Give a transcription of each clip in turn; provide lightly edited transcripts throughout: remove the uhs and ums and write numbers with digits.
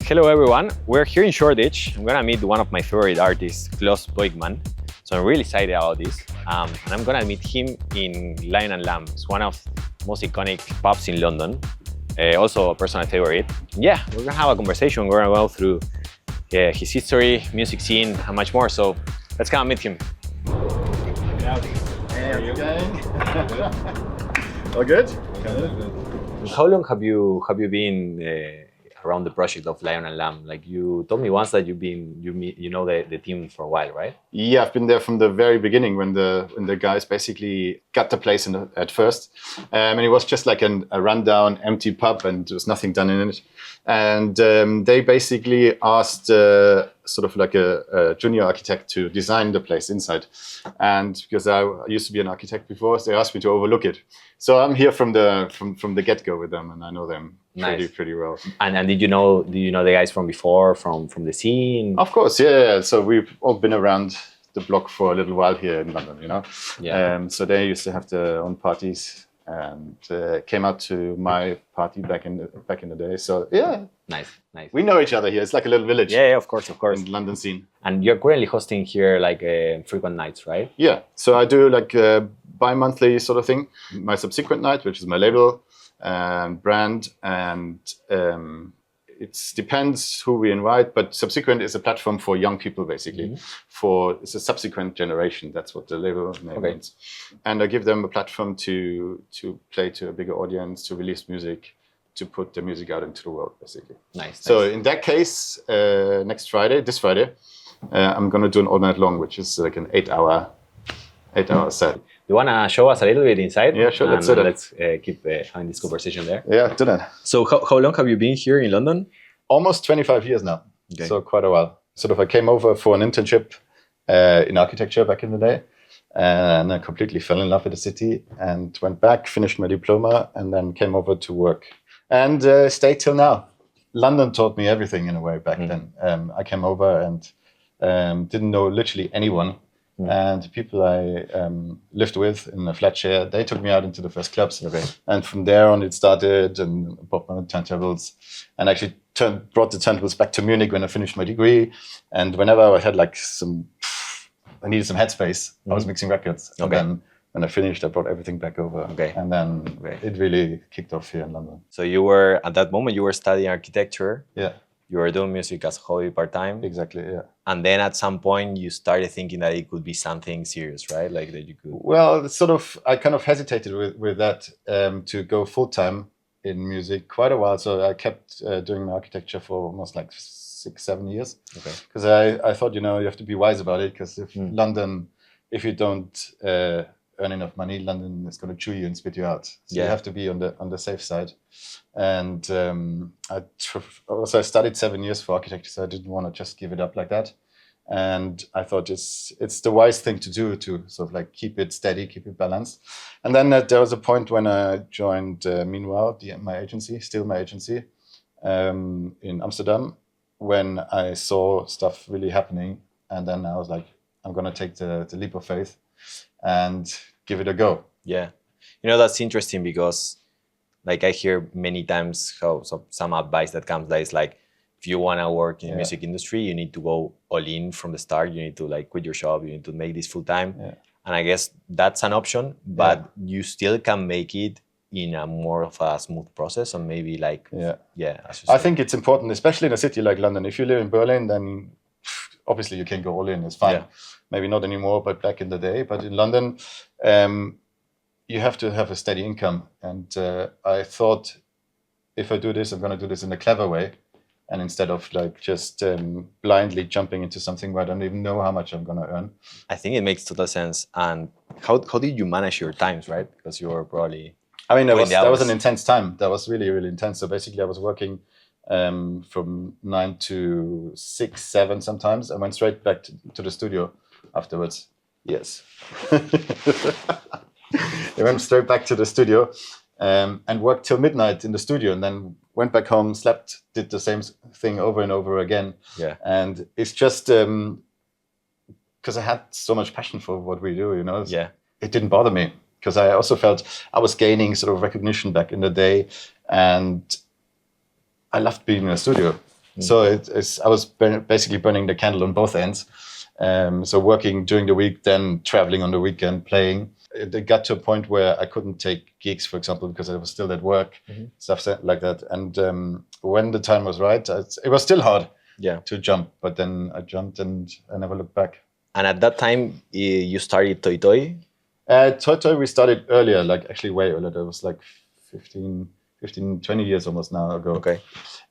Hello everyone, we're here in Shoreditch. I'm gonna meet one of my favorite artists, Claus Voigtmann. So I'm really excited about this. And I'm gonna meet him in Lion & Lamb. It's one of the most iconic pubs in London. Also a personal favorite. Yeah, we're gonna have a conversation. We're gonna go through his history, music scene, and much more. So let's come and meet him. Hey, how's it going? All good? How long have you been around the project of Lion & Lamb? Like you told me once that you know the team for a while, right? Yeah, I've been there from the very beginning when the guys basically got the place at first. And it was just like a rundown, empty pub and there was nothing done in it. And they basically asked sort of like a junior architect to design the place inside. And because I used to be an architect before, so they asked me to overlook it. So I'm here from the get-go with them, and I know them pretty well. And do you know the guys from before, from the scene? Of course, yeah. So we've all been around the block for a little while here in London, you know. Yeah. So they used to have their own parties and came out to my party back in the day. So yeah. Nice. We know each other here. It's like a little village. Yeah, of course. In the London scene. And you're currently hosting here like frequent nights, right? Yeah. So I do like a bi-monthly sort of thing. My Subsequent night, which is my label and brand, and it depends who we invite, but Subsequent is a platform for young people, basically. Mm-hmm. It's a subsequent generation. That's what the label name means. And I give them a platform to play to a bigger audience, to release music, to put the music out into the world, basically. Nice. So in that case, this Friday, I'm going to do an all night long, which is like an 8-hour set. You want to show us a little bit inside? Yeah, sure. Let's do that. Let's keep having this conversation there. Yeah, do that. So how long have you been here in London? Almost 25 years now. Okay. So quite a while. Sort of I came over for an internship in architecture back in the day. And I completely fell in love with the city and went back, finished my diploma, and then came over to work. And stayed till now. London taught me everything in a way back then. I came over and didn't know literally anyone. And the people I lived with in a flat share, they took me out into the first clubs. Okay. And from there on it started, and bought my turntables, and actually brought the turntables back to Munich when I finished my degree. And whenever I had like I needed some headspace, I was mixing records. Okay. And then when I finished, I brought everything back over. Okay. And then it really kicked off here in London. So at that moment, you were studying architecture. Yeah. You were doing music as a hobby part-time. Exactly, yeah. And then at some point, you started thinking that it could be something serious, right? Like that you could... Well, I kind of hesitated with that to go full-time in music quite a while. So I kept doing my architecture for almost like 6-7 years. Okay. Because I thought, you have to be wise about it, because if you don't earn enough money, London is going to chew you and spit you out. So you have to be on the safe side. And I studied 7 years for architecture, so I didn't want to just give it up like that. And I thought it's the wise thing to do, to sort of like keep it steady, keep it balanced. And then there was a point when I joined Meanwhile, my agency, in Amsterdam, when I saw stuff really happening. And then I was like, I'm going to take the leap of faith and give it a go. Yeah. That's interesting, because like I hear many times how some advice that comes that is like, if you want to work in the music industry, you need to go all in from the start. You need to like quit your job. You need to make this full time. Yeah. And I guess that's an option, but you still can make it in a more of a smooth process, and maybe like, I think it's important, especially in a city like London. If you live in Berlin, then obviously you can go all in, it's fine. Yeah. Maybe not anymore, but back in the day. But in London, you have to have a steady income. And I thought, if I do this, I'm going to do this in a clever way. And instead of like just blindly jumping into something where I don't even know how much I'm going to earn. I think it makes total sense. And how did you manage your times, right? Because you were probably... that was an intense time. That was really, really intense. So basically I was working from 9 to 6, 7 sometimes. I went straight back to the studio afterwards. Yes. I went straight back to the studio and worked till midnight in the studio, and then went back home, slept, did the same thing over and over again. Yeah. And it's just because I had so much passion for what we do, it didn't bother me, because I also felt I was gaining sort of recognition back in the day, and I loved being in a studio. So I was basically burning the candle on both ends. So working during the week, then traveling on the weekend, playing. It got to a point where I couldn't take gigs, for example, because I was still at work, stuff like that. And when the time was right, it was still hard to jump, but then I jumped and I never looked back. And at that time, you started Toy Toy? Toy Toy, we started earlier, like actually way earlier. It was like 15, 20 years almost now ago. Okay.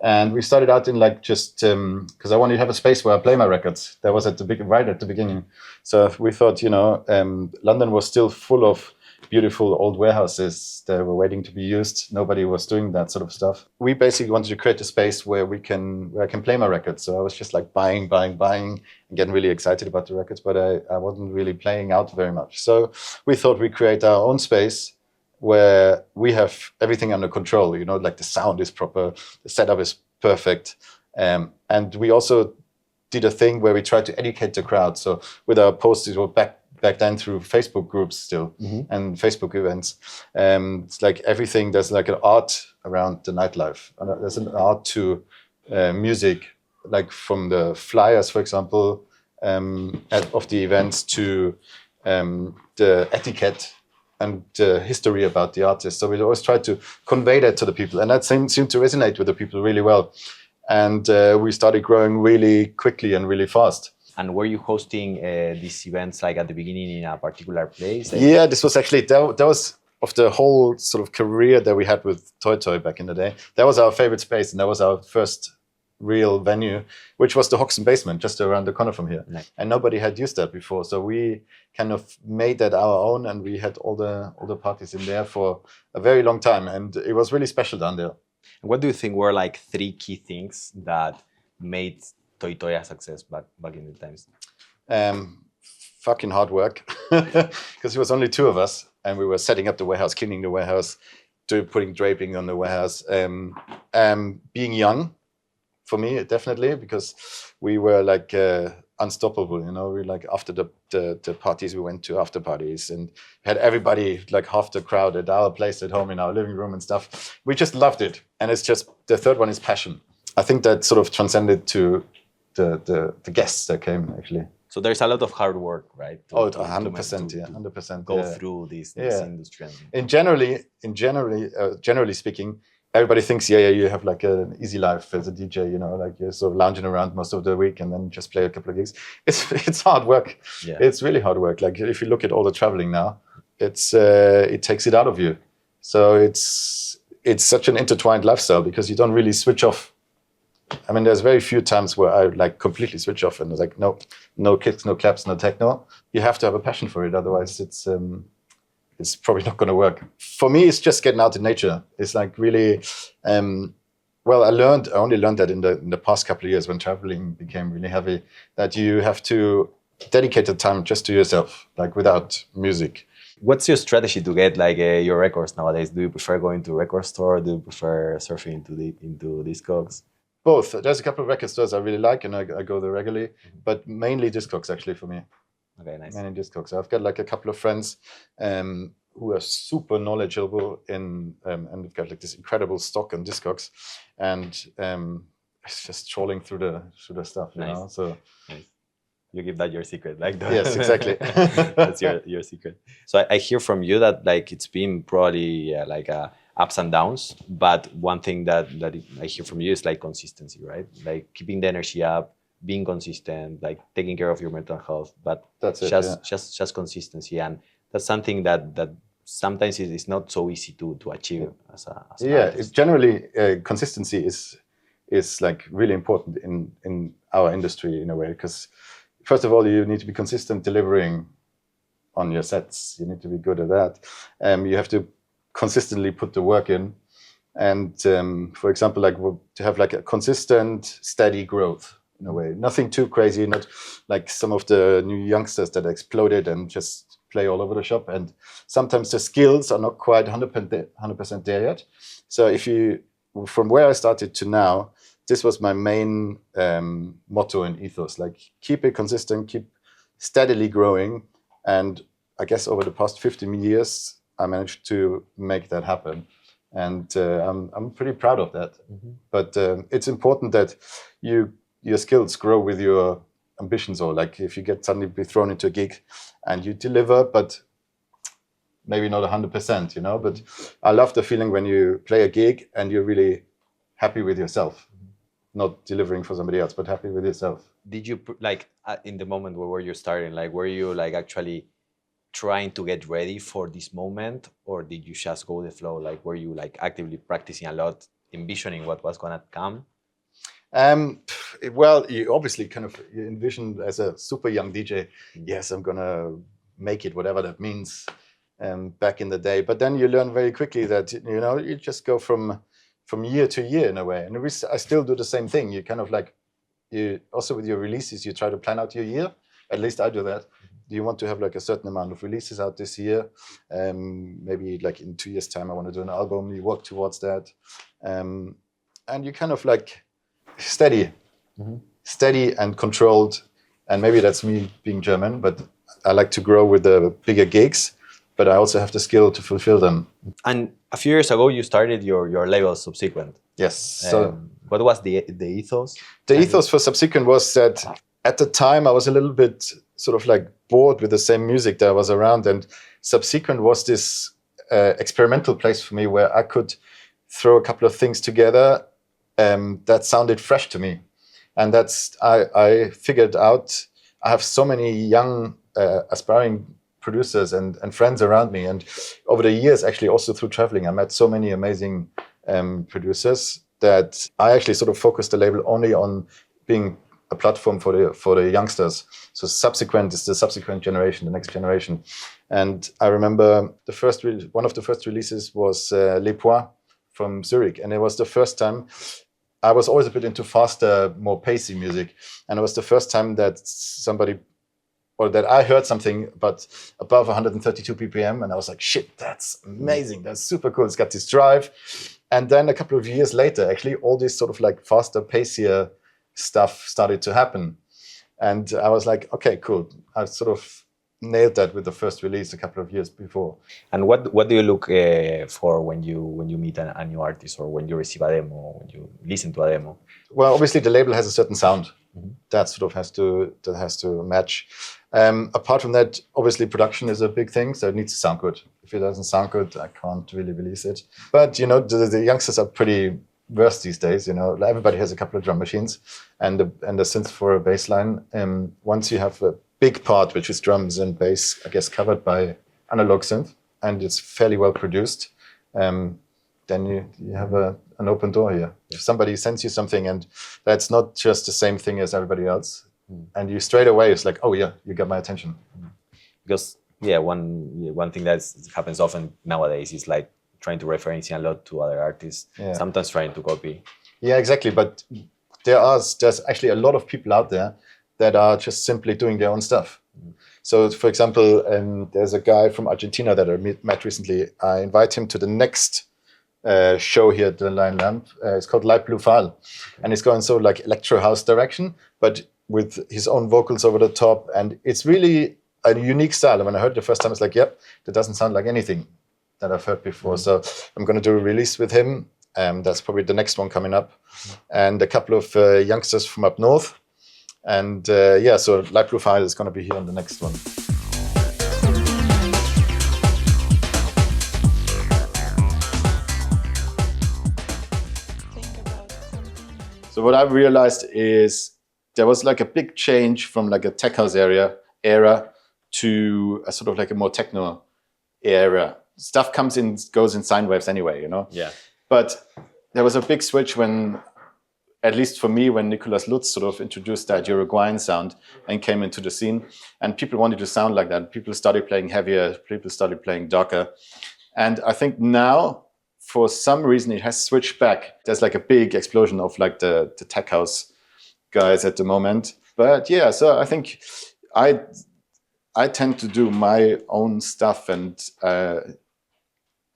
And we started out in like just because I wanted to have a space where I play my records. That was right at the beginning. So we thought, London was still full of beautiful old warehouses that were waiting to be used. Nobody was doing that sort of stuff. We basically wanted to create a space where I can play my records. So I was just like buying, and getting really excited about the records, but I wasn't really playing out very much. So we thought we'd create our own space where we have everything under control, like the sound is proper, the setup is perfect. And we also did a thing where we tried to educate the crowd. So with our posts, it was back then through Facebook groups still and Facebook events. It's like everything, there's like an art around the nightlife. And there's an art to music, like from the flyers, for example, of the events to the etiquette and the history about the artist. So we always try to convey that to the people. And that seemed to resonate with the people really well. And we started growing really quickly and really fast. And were you hosting these events like at the beginning in a particular place? Yeah, this was actually, that was of the whole sort of career that we had with Toy Toy back in the day. That was our favorite space. And that was our first real venue, which was the Hoxton basement just around the corner from here. Nice. And nobody had used that before. So we kind of made that our own, and we had all the parties in there for a very long time. And it was really special down there. What do you think were like 3 key things that made Toy Toy a success back in the times? Fucking hard work, because it was only 2 of us, and we were setting up the warehouse, cleaning the warehouse, putting draping on the warehouse, being young. For me, definitely, because we were like unstoppable, we like after the parties, we went to after parties and had everybody, like half the crowd at our place at home in our living room and stuff. We just loved it. And it's just, the third one is passion. I think that sort of transcended to the guests that came actually. So there's a lot of hard work, right? 100%, yeah, 100%. Go through this industry. Generally speaking, everybody thinks, you have like an easy life as a DJ, like you're sort of lounging around most of the week and then just play a couple of gigs. It's hard work. Yeah. It's really hard work. Like if you look at all the traveling now, it takes it out of you. So it's such an intertwined lifestyle because you don't really switch off. I mean, there's very few times where I like completely switch off and like, no kicks, no claps, no techno. You have to have a passion for it. Otherwise it's probably not going to work. For me, it's just getting out in nature. It's like really, I only learned that in the past couple of years when traveling became really heavy, that you have to dedicate the time just to yourself, like without music. What's your strategy to get like your records nowadays? Do you prefer going to a record store? Do you prefer surfing into Discogs? Both. There's a couple of record stores I really like, and I go there regularly, but mainly Discogs actually for me. Okay, nice. Mainly Discogs. I've got like a couple of friends who are super knowledgeable and they've got like this incredible stock on Discogs, and it's just trawling through the stuff, you know. So nice. You give that your secret, like that. Yes, exactly. That's your secret. So I hear from you that like it's been probably like ups and downs, but one thing that I hear from you is like consistency, right? Like keeping the energy up, being consistent, like taking care of your mental health, but that's it, just consistency, and that's something that sometimes it is not so easy to achieve as an artist. It's generally consistency is like really important in our industry in a way, because first of all you need to be consistent delivering on your sets. You need to be good at that. You have to consistently put the work in, and for example, like to have like a consistent, steady growth. In a way, nothing too crazy, not like some of the new youngsters that exploded and just play all over the shop. And sometimes the skills are not quite 100% there yet. So from where I started to now, this was my main motto and ethos, like keep it consistent, keep steadily growing. And I guess over the past 15 years, I managed to make that happen. And I'm pretty proud of that. But it's important that your skills grow with your ambitions, or like if you get suddenly be thrown into a gig and you deliver, but maybe not 100%, you know. But I love the feeling when you play a gig and you're really happy with yourself, not delivering for somebody else, but happy with yourself. Did you like in the moment where you're starting, like were you like actually trying to get ready for this moment, or did you just go with the flow? Like were you like actively practicing a lot, envisioning what was gonna come? Well, you obviously kind of you envision as a super young DJ, yes, I'm gonna make it, whatever that means, back in the day. But then you learn very quickly that, you know, you just go from year to year in a way. And I still do the same thing. You kind of like, you also with your releases, you try to plan out your year. At least I do that. Do you want to have like a certain amount of releases out this year? Maybe like in 2 years' time, I want to do an album. You work towards that. And you kind of like steady and controlled. And maybe that's me being German, but I like to grow with the bigger gigs, but I also have the skill to fulfill them. And a few years ago, you started your label Subsequent. Yes. So what was the ethos? The ethos for Subsequent was that at the time I was a little bit sort of like bored with the same music that was around, and Subsequent was this experimental place for me where I could throw a couple of things together that sounded fresh to me. And that's, I figured out, I have so many young aspiring producers and friends around me. And over the years, actually also through traveling, I met so many amazing producers that I actually sort of focused the label only on being a platform for the youngsters. So Subsequent is the subsequent generation, the next generation. And I remember one of the first releases was Les Points from Zurich. And it was the first time. I was always a bit into faster, more pacey music. And it was the first time that that I heard something but above 132 BPM. And I was like, shit, that's amazing. That's super cool. It's got this drive. And then a couple of years later, actually, all this sort of like faster, pacier stuff started to happen. And I was like, okay, cool. I sort of nailed that with the first release a couple of years before. And what do you look for when you meet a new artist, or when you receive a demo, when you listen to a demo? Well, obviously the label has a certain sound that sort of has to match. Apart from that, obviously production is a big thing, so it needs to sound good. If it doesn't sound good, I can't really release it. But you know, the youngsters are pretty versed these days. You know, everybody has a couple of drum machines and the synth for a bass line. Once you have a big part, which is drums and bass, I guess covered by analog synth, and it's fairly well produced, then you have an open door here. If somebody sends you something and that's not just the same thing as everybody else, and you straight away, it's like, oh yeah, you got my attention. Because one thing that happens often nowadays is like trying to reference a lot to other artists, sometimes trying to copy. Yeah, exactly. But there's actually a lot of people out there that are just simply doing their own stuff. So, for example, there's a guy from Argentina that I met recently. I invite him to the next show here at the Lion Lamp. It's called Blue Fal, and it's going so like electro house direction, but with his own vocals over the top, and it's really a unique style. And when I heard it the first time, it's like, yep, that doesn't sound like anything that I've heard before. So I'm going to do a release with him. That's probably the next one coming up, and a couple of youngsters from up north. And so Blue Fal is going to be here on the next one. So what I've realized is there was like a big change from like a tech house era to a sort of like a more techno era. Stuff goes in sine waves anyway, you know? Yeah. But there was a big switch when, at least for me, when Nicolas Lutz sort of introduced that Uruguayan sound and came into the scene, and people wanted to sound like that. People started playing heavier, people started playing darker. And I think now, for some reason, it has switched back. There's like a big explosion of like the tech house guys at the moment. But yeah, so I think I tend to do my own stuff, and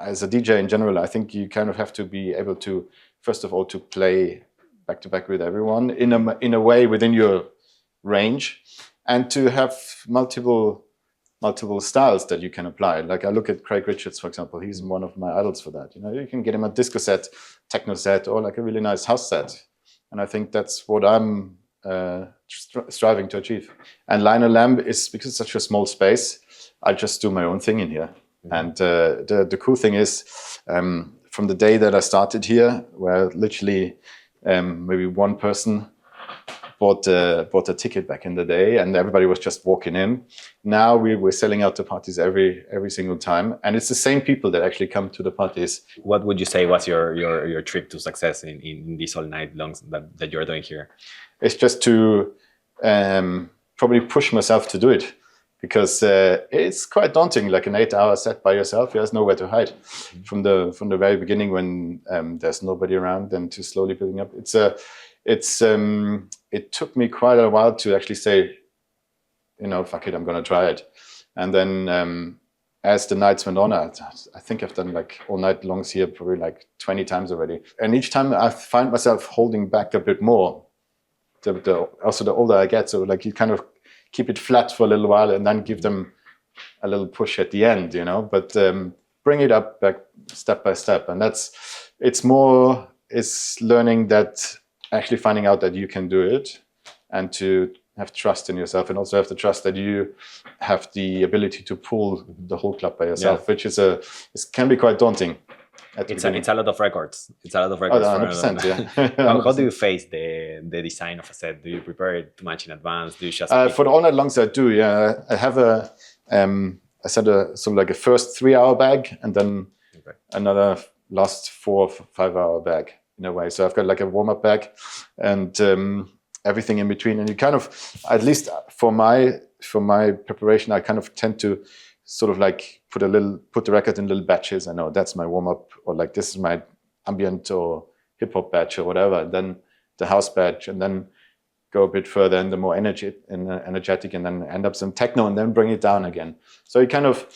as a DJ in general, I think you kind of have to be able to, first of all, to play back to back with everyone in a way within your range, and to have multiple multiple styles that you can apply. Like I look at Craig Richards, for example. He's one of my idols for that. You know, you can get him a disco set, techno set, or like a really nice house set. And I think that's what I'm striving to achieve. And Lionel Lamb is, because it's such a small space, I just do my own thing in here. Mm-hmm. And the cool thing is, from the day that I started here, where literally maybe one person bought a ticket back in the day, and everybody was just walking in. Now we're selling out the parties every single time, and it's the same people that actually come to the parties. What would you say was your trip to success in these all night longs that you're doing here? It's just to probably push myself to do it, because it's quite daunting, like an 8-hour set by yourself. There's nowhere to hide. Mm-hmm. From the very beginning, when there's nobody around, and to slowly building up. It took me quite a while to actually say, you know, fuck it, I'm going to try it. And then as the nights went on, I think I've done like all night longs here probably like 20 times already. And each time I find myself holding back a bit more. Also, the older I get, so like you kind of keep it flat for a little while and then give them a little push at the end, you know, but bring it up back step by step. And it's learning that, actually finding out that you can do it, and to have trust in yourself, and also have the trust that you have the ability to pull the whole club by yourself, which it can be quite daunting. It's a lot of records. It's a lot of records. 100%, yeah. How do you face the design of a set? Do you prepare it too much in advance? Do you just for the all night longs? I do. Yeah, I have I set sort of like a first 3-hour bag, and then another last 4 or 5 hour bag in a way. So I've got like a warm up bag and everything in between. And you kind of, at least for my preparation, I kind of tend to sort of like put the record in little batches. I know that's my warm up, or like this is my ambient or hip hop batch or whatever. And then the house batch, and then go a bit further and the more energetic, and then end up some techno, and then bring it down again. So you kind of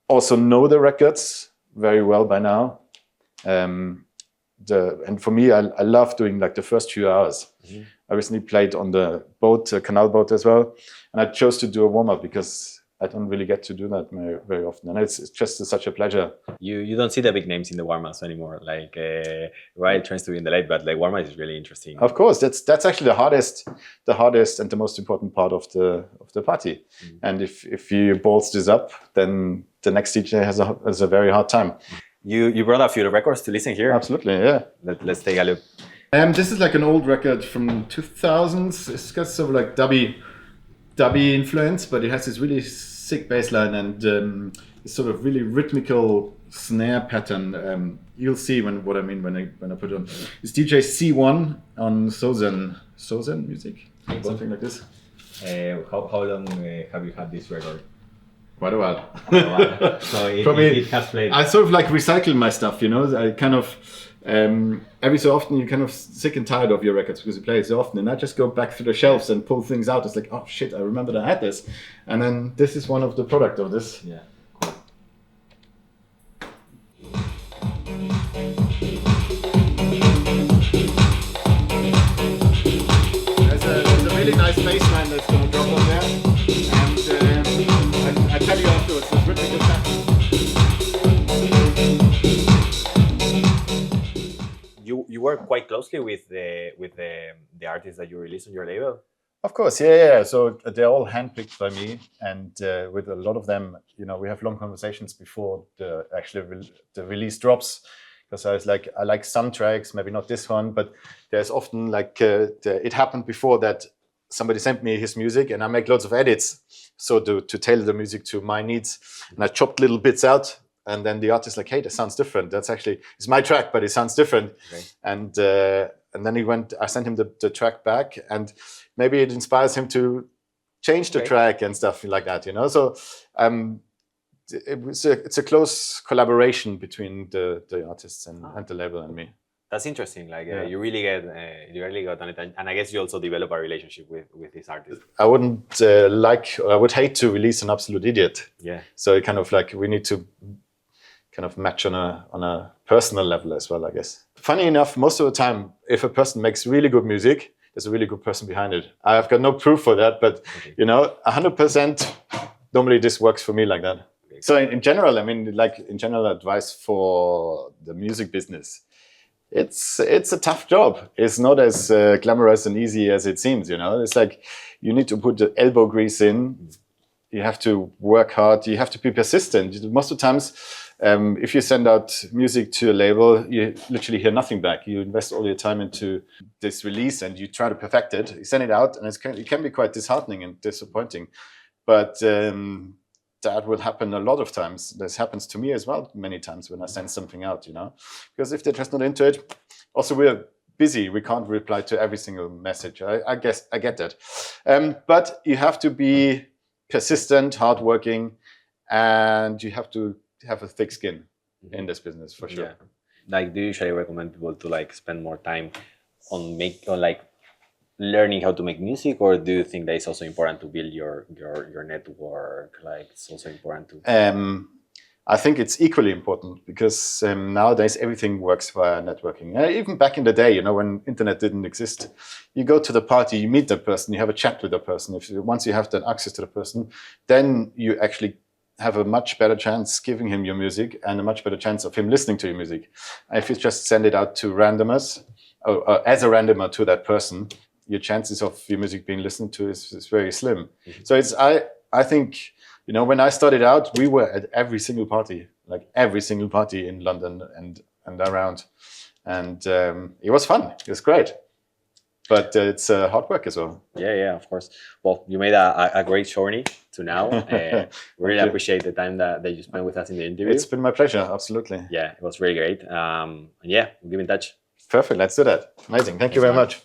also know the records very well by now. And for me, I love doing like the first few hours. Mm-hmm. I recently played on the boat, canal boat as well, and I chose to do a warm up because I don't really get to do that very often, and it's just such a pleasure. You don't see the big names in the warm-ups anymore. Like Ryle tends to be in the late, but like warm-up is really interesting. Of course, that's actually the hardest and the most important part of the party. Mm-hmm. And if you balls this up, then the next DJ has a very hard time. You brought a few records to listen here. Absolutely, yeah. Let's take a look. This is like an old record from 2000s. It's got sort of like dubby influence, but it has this really sick bass line and this sort of really rhythmical snare pattern. You'll see what I mean when I put it on. It's DJ C1 on Sozen music, something like this. How long have you had this record? Quite a while. So Probably, it has played. I sort of like recycle my stuff, you know. I kind of every so often you're kind of sick and tired of your records because you play it so often, and I just go back through the shelves and pull things out. It's like, oh shit, I remembered I had this, and then this is one of the product of this. Yeah. There's a really nice bass line that's going to drop on there, and I tell you afterwards, this rhythmical pattern. You work quite closely with the artists that you release on your label. Of course, yeah. So they're all handpicked by me, and with a lot of them, you know, we have long conversations before the release drops. Because I was like, I like some tracks, maybe not this one, but there's often like it happened before that somebody sent me his music, and I make lots of edits, so to tailor the music to my needs, and I chopped little bits out. And then the artist like, hey, that sounds different. That's actually, it's my track, but it sounds different. Okay. And then I sent him the track back, and maybe it inspires him to change the track and stuff like that, you know? So it's a close collaboration between the artists and the label and me. That's interesting. Like you really got on it, and I guess you also develop a relationship with this artist. I wouldn't I would hate to release an absolute idiot. Yeah. So it kind of like we need to kind of match on a personal level as well, I guess. Funny enough, most of the time, if a person makes really good music, there's a really good person behind it. I've got no proof for that, but you know, 100% normally this works for me like that. So in general, I mean, like in general advice for the music business, it's a tough job. It's not as glamorous and easy as it seems, you know. It's like you need to put the elbow grease in. You have to work hard. You have to be persistent. Most of the times, if you send out music to a label, you literally hear nothing back. You invest all your time into this release and you try to perfect it. You send it out and it can be quite disheartening and disappointing. But that will happen a lot of times. This happens to me as well many times when I send something out, you know. Because if they're just not into it, also we're busy. We can't reply to every single message. I guess I get that. But you have to be persistent, hardworking, and you have to have a thick skin in this business for sure. Yeah. Like, do you usually recommend people to like spend more time on like learning how to make music, or do you think that it's also important to build your network? Like, it's also important to. I think it's equally important because nowadays everything works via networking. Even back in the day, you know, when internet didn't exist, you go to the party, you meet the person, you have a chat with the person. Once you have that access to the person, then you actually have a much better chance giving him your music and a much better chance of him listening to your music. If you just send it out to randomers, or as a randomer to that person, your chances of your music being listened to is very slim. Mm-hmm. So I think, you know, when I started out, we were at every single party in London and around. And it was fun. It was great. But it's hard work as well. Yeah, of course. Well, you made a great journey to now. Really appreciate the time that you spent with us in the interview. It's been my pleasure, absolutely. Yeah, it was really great. And yeah, we'll keep in touch. Perfect, let's do that. Amazing. Thank you very much.